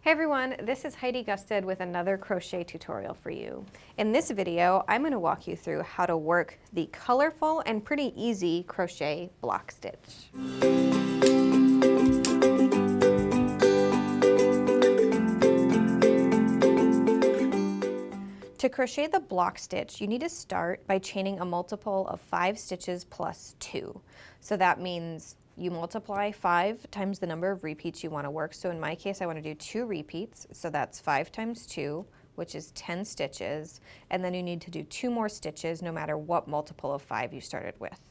Hey everyone, this is Heidi Gusted with another crochet tutorial for you. In this video, I'm going to walk you through how to work the colorful and pretty easy crochet block stitch. To crochet the block stitch, you need to start by chaining a multiple of 5 stitches plus 2. So that means you multiply 5 times the number of repeats you want to work. So in my case, I want to do 2 repeats. So that's 5 times 2, which is 10 stitches. And then you need to do 2 more stitches no matter what multiple of 5 you started with.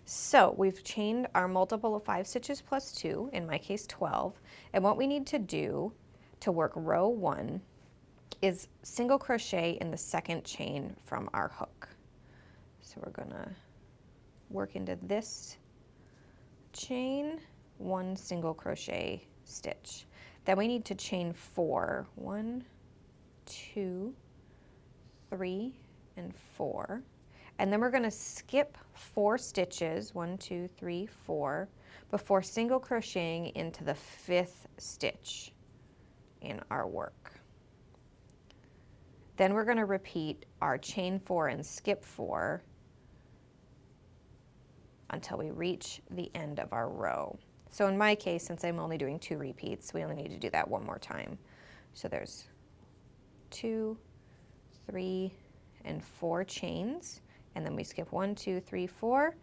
So we've chained our multiple of 5 stitches plus 2, in my case 12. And what we need to do to work row 1 is single crochet in the second chain from our hook. So we're gonna work into this chain, 1 single crochet stitch. Then we need to chain 4. 1, 2, 3, and 4. And then we're gonna skip 4 stitches, 1, 2, 3, 4, before single crocheting into the 5th stitch in our work. Then we're going to repeat our chain 4 and skip 4 until we reach the end of our row. So in my case, since I'm only doing 2 repeats, we only need to do that one more time. So there's 2, 3, and 4 chains, and then we skip 1, 2, 3, 4.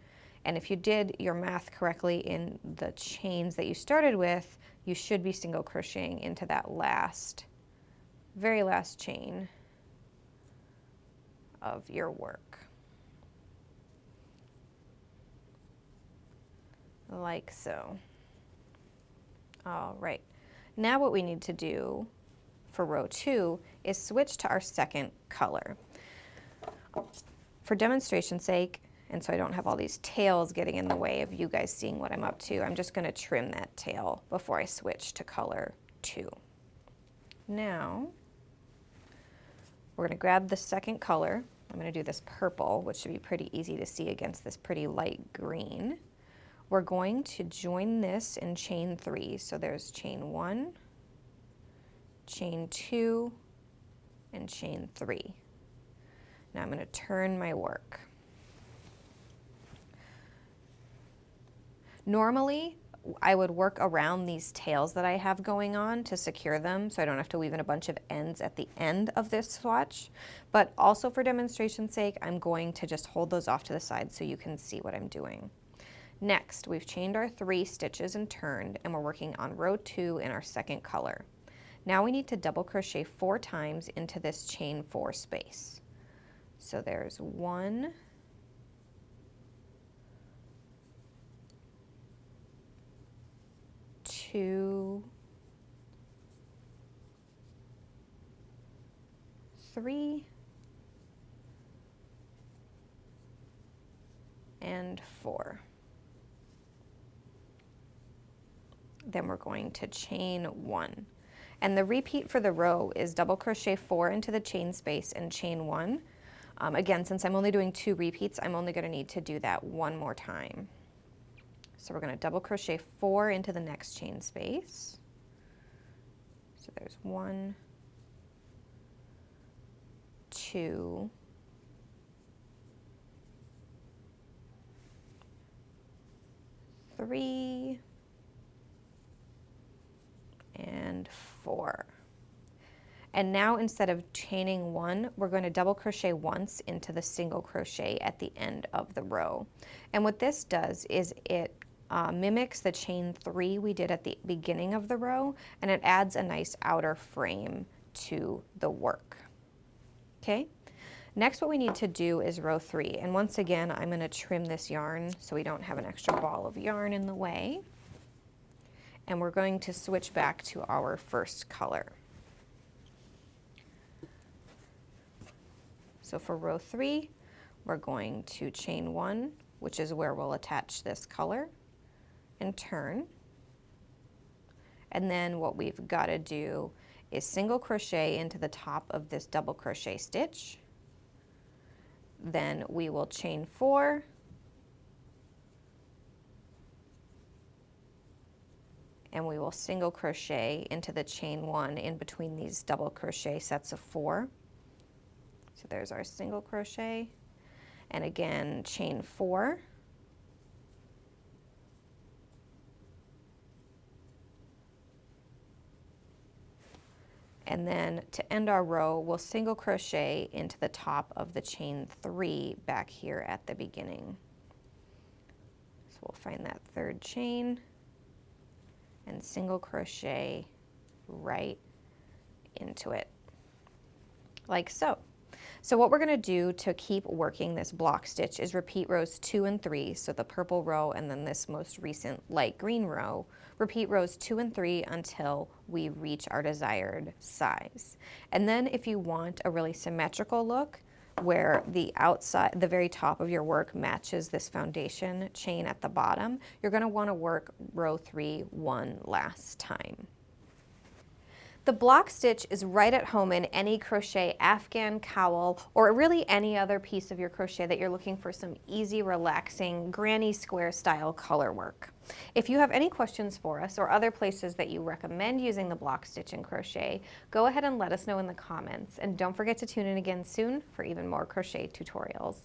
And if you did your math correctly in the chains that you started with, you should be single crocheting into that very last chain of your work, like so. All right, now what we need to do for row 2 is switch to our second color. For demonstration's sake, and so I don't have all these tails getting in the way of you guys seeing what I'm up to, I'm just going to trim that tail before I switch to color 2. Now we're going to grab the second color. I'm going to do this purple, which should be pretty easy to see against this pretty light green. We're going to join this in chain 3. So there's chain 1, chain 2, and chain 3. Now I'm going to turn my work. Normally, I would work around these tails that I have going on to secure them so I don't have to weave in a bunch of ends at the end of this swatch. But also for demonstration's sake, I'm going to just hold those off to the side so you can see what I'm doing. Next, we've chained our 3 stitches and turned, and we're working on row 2 in our second color. Now we need to double crochet 4 times into this chain 4 space. So there's 1, 2, 3, and 4. Then we're going to chain 1. And the repeat for the row is double crochet 4 into the chain space and chain 1. Again, since I'm only doing 2 repeats, I'm only going to need to do that one more time. So we're going to double crochet 4 into the next chain space. So there's 1, 2, 3, and 4. And now instead of chaining 1, we're going to double crochet once into the single crochet at the end of the row. And what this does is it mimics the chain 3 we did at the beginning of the row, and it adds a nice outer frame to the work. Okay? Next, what we need to do is row 3. And once again, I'm going to trim this yarn so we don't have an extra ball of yarn in the way. And we're going to switch back to our first color. So for row 3, we're going to chain 1, which is where we'll attach this color, and turn. And then what we've got to do is single crochet into the top of this double crochet stitch. Then we will chain 4 and we will single crochet into the chain 1 in between these double crochet sets of 4. So there's our single crochet, and again chain 4. And then to end our row, we'll single crochet into the top of the chain 3 back here at the beginning. So we'll find that third chain and single crochet right into it, like so. So what we're going to do to keep working this block stitch is repeat rows 2 and 3, so the purple row and then this most recent light green row. Repeat rows 2 and 3 until we reach our desired size. And then if you want a really symmetrical look where the outside, the very top of your work matches this foundation chain at the bottom, you're going to want to work row 3 one last time. The block stitch is right at home in any crochet afghan, cowl, or really any other piece of your crochet that you're looking for some easy, relaxing, granny square style color work. If you have any questions for us or other places that you recommend using the block stitch in crochet, go ahead and let us know in the comments. And don't forget to tune in again soon for even more crochet tutorials.